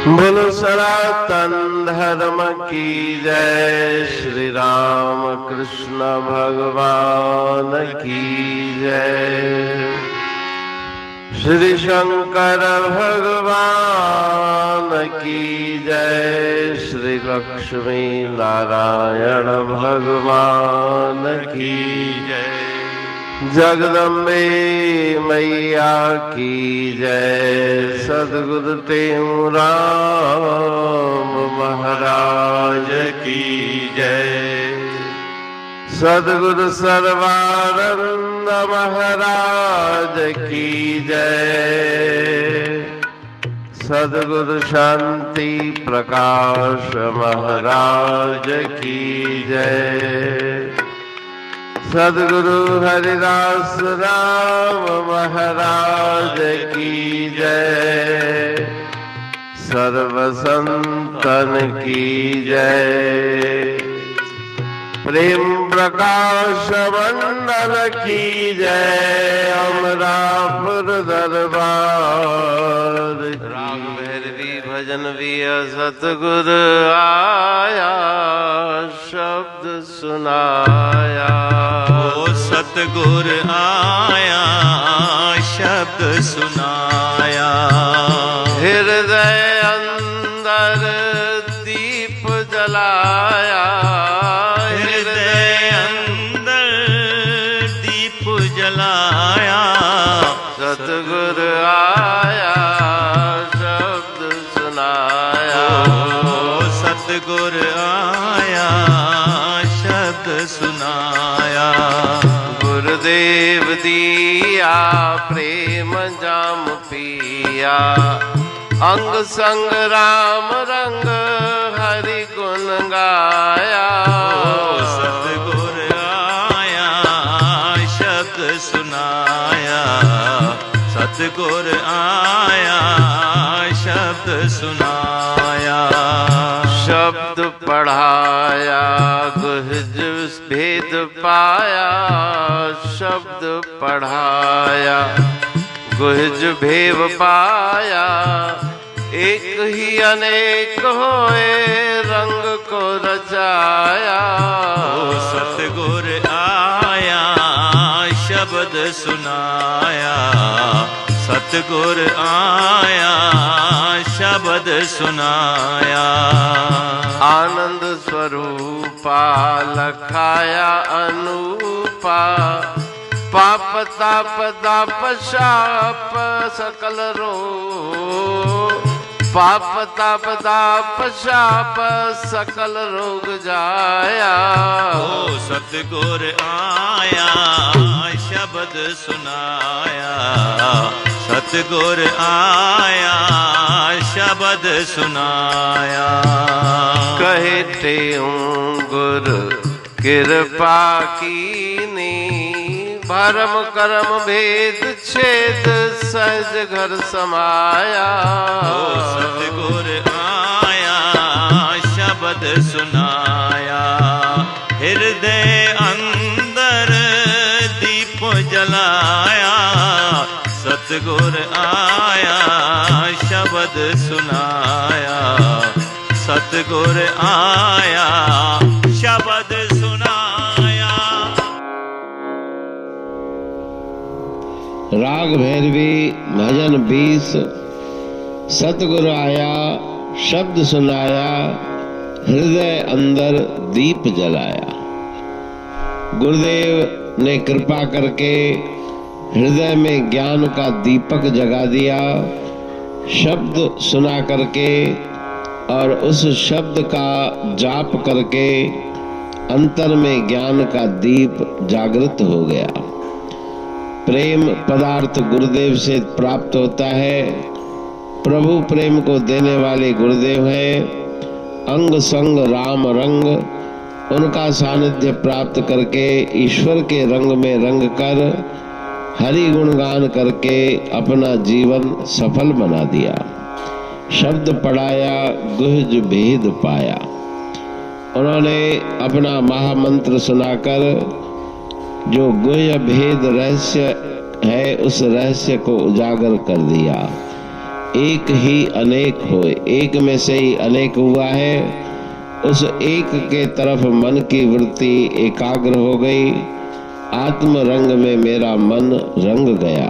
बोलो सनातन धर्म की जय। श्री राम कृष्ण भगवान की जय। श्री शंकर भगवान की जय। श्री लक्ष्मी नारायण भगवान की जय। जगदम्बे मैया की जय। सद्गुरु राम महाराज की जय। सद्गुरु सर्वानंद महाराज की जय। सद्गुरु शांति प्रकाश महाराज की जय। सद्गुरु हरिदास राम महाराज की जय। सर्व संतन की जय। प्रेम प्रकाश मंडल की जय। अमरापुर दरबार राग भैरवी भजन विय सतगुरु आया। शब्द सुनाया सतगुर आया। शब्द सुनाया। हृदय अंदर दीप जलाया। हृदय अंदर दीप जलाया। सतगुर आया। शब्द सुनाया। सतगुर आया। शब्द सुनाया। गुरुदेव दिया प्रेम जाम पिया। अंग संग राम रंग हरि गुण गाया। सतगुर आया। शब्द सुनाया। सतगुर आया। शब्द सुनाया। शब्द पढ़ाया गुहज भेद पाया। शब्द पढ़ाया गुहज भेद पाया। एक ही अनेक होए रंग को रचाया। सतगुर आया। शब्द सुनाया। सतगुर आया। शब्द सुनाया। आनंद स्वरूपा लखाया अनूपा। पाप ताप दाप शाप सकल रो। पाप ताप दाप शाप सकल रोग जाया। सतगुर आया। शब्द सुनाया। सतगुर आया। शब्द सुनाया। कहते हूँ गुरु कृपा कीनी। भरम कर्म भेद छेद सहज घर समाया। सतगुर आया। शब्द सुनाया। हृदय अंदर दीप जलाया। सतगुर आया। शब्द सुनाया। सतगुर आया। शब्द सुनाया। राग भैरवी भजन 20। सतगुरु आया। शब्द सुनाया। हृदय अंदर दीप जलाया। गुरुदेव ने कृपा करके हृदय में ज्ञान का दीपक जगा दिया। शब्द सुना करके और उस शब्द का जाप करके अंतर में ज्ञान का दीप जागृत हो गया। प्रेम पदार्थ गुरुदेव से प्राप्त होता है। प्रभु प्रेम को देने वाले गुरुदेव हैं। अंग संग राम रंग। उनका सानिध्य प्राप्त करके ईश्वर के रंग में रंग कर हरि गुणगान करके अपना जीवन सफल बना दिया। शब्द पढ़ाया गुहज भेद पाया। उन्होंने अपना महामंत्र सुनाकर जो गुह्य भेद रहस्य है उस रहस्य को उजागर कर दिया। एक ही अनेक होए, एक में से ही अनेक हुआ है। उस एक के तरफ मन की वृत्ति एकाग्र हो गई। आत्म रंग में मेरा मन रंग गया।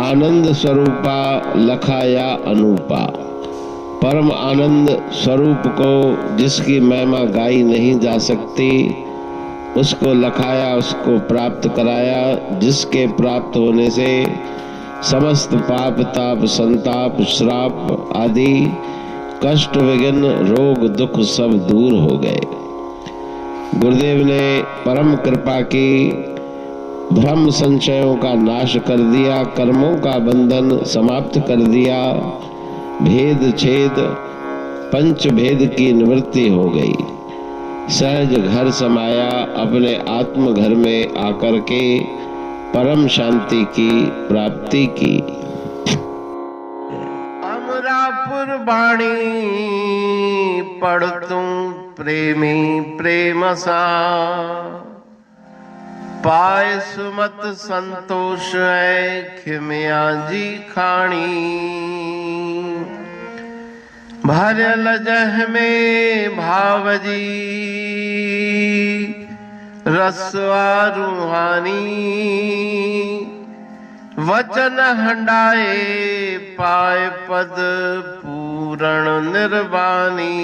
आनंद स्वरूपा लखाया अनूपा। परम आनंद स्वरूप को जिसकी महिमा गाई नहीं जा सकती, उसको लखाया, उसको प्राप्त कराया, जिसके प्राप्त होने से समस्त पाप ताप संताप श्राप आदि कष्ट विघ्न रोग दुख सब दूर हो गए। गुरुदेव ने परम कृपा की, भ्रम संशयों का नाश कर दिया, कर्मों का बंधन समाप्त कर दिया, भेद छेद पंच भेद की निवृत्ति हो गई। सहज घर समाया, अपने आत्म घर में आकर के परम शांति की प्राप्ति की। अमरापुर बाणी पढ़तू प्रेमी प्रेम सा, पाए सुमत संतोष है खिमिया जी खाणी। भरल जह में भावजी रसवा रूहानी, वचन हंडाए पाए पद पूरण निर्वाणी।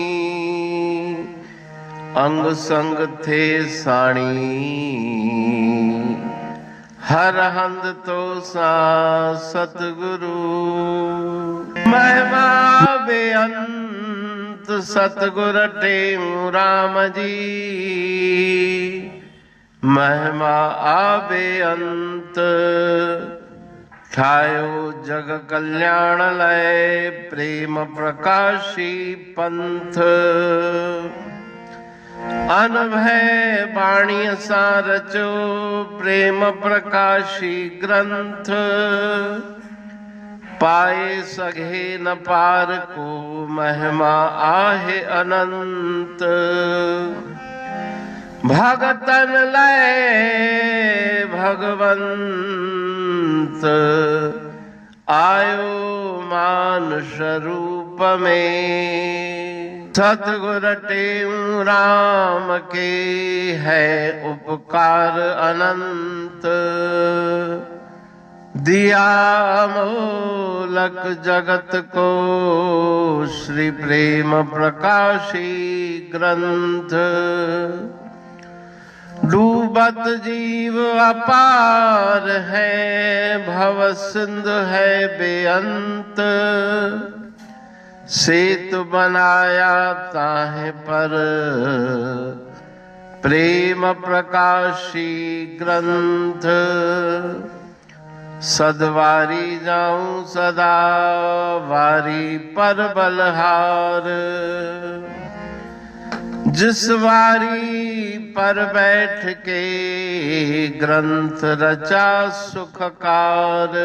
अंग संग थे साणी हर हंद तो सा सतगुरु। महिमा बेअंत सतगुर टेऊ राम जी, महिमा आबे अंत ठायो जग कल्याण लय प्रेम प्रकाशी पंथ। अनभय बाणी सा रचो प्रेम प्रकाशी ग्रंथ। पाए सघे न पार को महिमा आहे अनंत। भगतन लय भगवंत आयो मानुष रूप में। सतगुर टेऊ राम के है उपकार अनंत। दिया मोलक जगत को श्री प्रेम प्रकाशी ग्रंथ। डूबत जीव अपार है भव सिंध है बेअंत। सेतु बनाया ताहे पर प्रेम प्रकाशी ग्रंथ। सदवारी जाऊं सदा वारी पर बलहार। जिस वारी पर बैठ के ग्रंथ रचा सुखकार।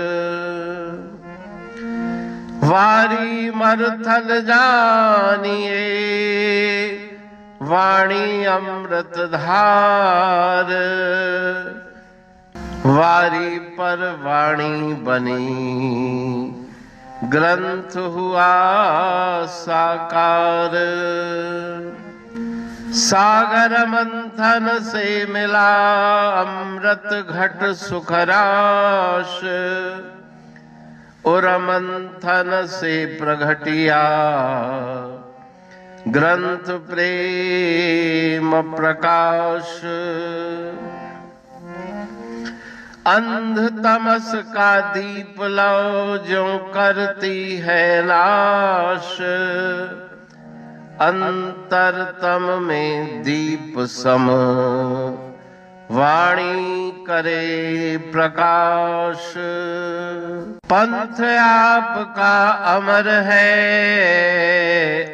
वारी मरथल जानिए वाणी अमृत धार। वारी पर वाणी बनी ग्रंथ हुआ साकार। सागर मंथन से मिला अमृत घट सुखराश। और मंथन से प्रगटिया ग्रंथ प्रेम प्रकाश। अंध तमस का दीप लो जो करती है नाश। अंतरतम में दीप सम वाणी करे प्रकाश। पंथ आपका अमर है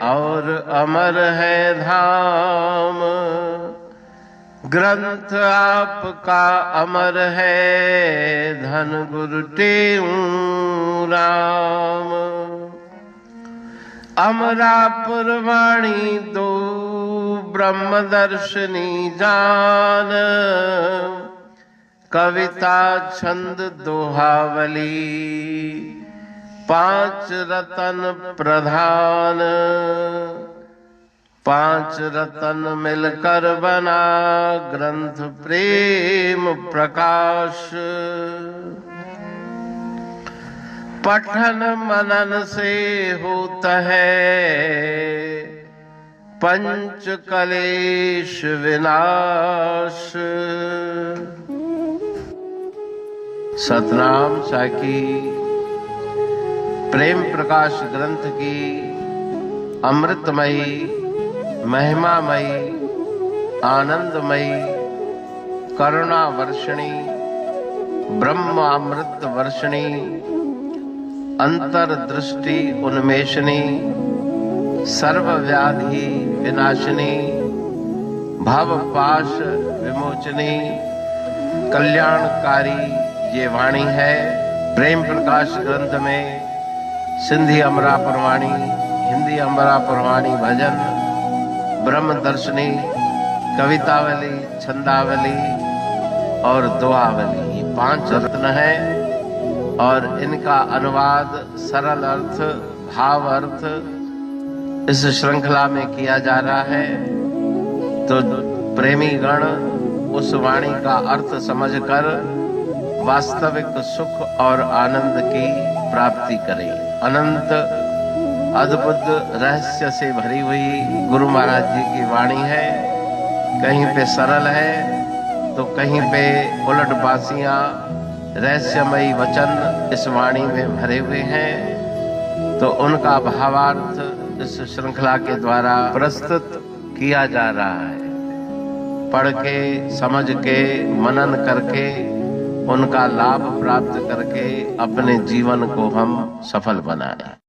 और अमर है धाम। ग्रंथ आपका अमर है धन गुरु टेऊ राम। अमरापुर वाणी दो ब्रह्मदर्शनी जान। कविता छंद दोहावली पांच रतन प्रधान, पांच रतन मिलकर बना ग्रंथ प्रेम प्रकाश। पठन मनन से होता है पंच कलेश विनाश। सतनाम साखी प्रेम प्रकाश ग्रंथ की अमृतमयी, महिमामयी, आनंदमयी, करुणा वर्षिणी, ब्रह्म अमृत वर्षिणी, अंतर्दृष्टि उन्मेषणी, सर्वव्याधि विनाशिनी, भवपाश विमोचनी, कल्याणकारी ये वाणी है। प्रेम प्रकाश ग्रंथ में सिंधी अमरापुर वाणी, हिंदी अमरापुर वाणी भजन, ब्रह्म दर्शनी, कवितावली, छंदावली और दुआवली, ये 5 रत्न है और इनका अनुवाद सरल अर्थ, भाव अर्थ इस श्रृंखला में किया जा रहा है। तो प्रेमी गण उस वाणी का अर्थ समझकर वास्तविक सुख और आनंद की प्राप्ति करें। अनंत अद्भुत रहस्य से भरी हुई गुरु महाराज जी की वाणी है। कहीं पे सरल है तो कहीं पे उलट बासियां, रहस्यमयी वचन इस वाणी में भरे हुए हैं। तो उनका भावार्थ इस श्रृंखला के द्वारा प्रस्तुत किया जा रहा है। पढ़ के, समझ के, मनन करके, उनका लाभ प्राप्त करके अपने जीवन को हम सफल बनाएं।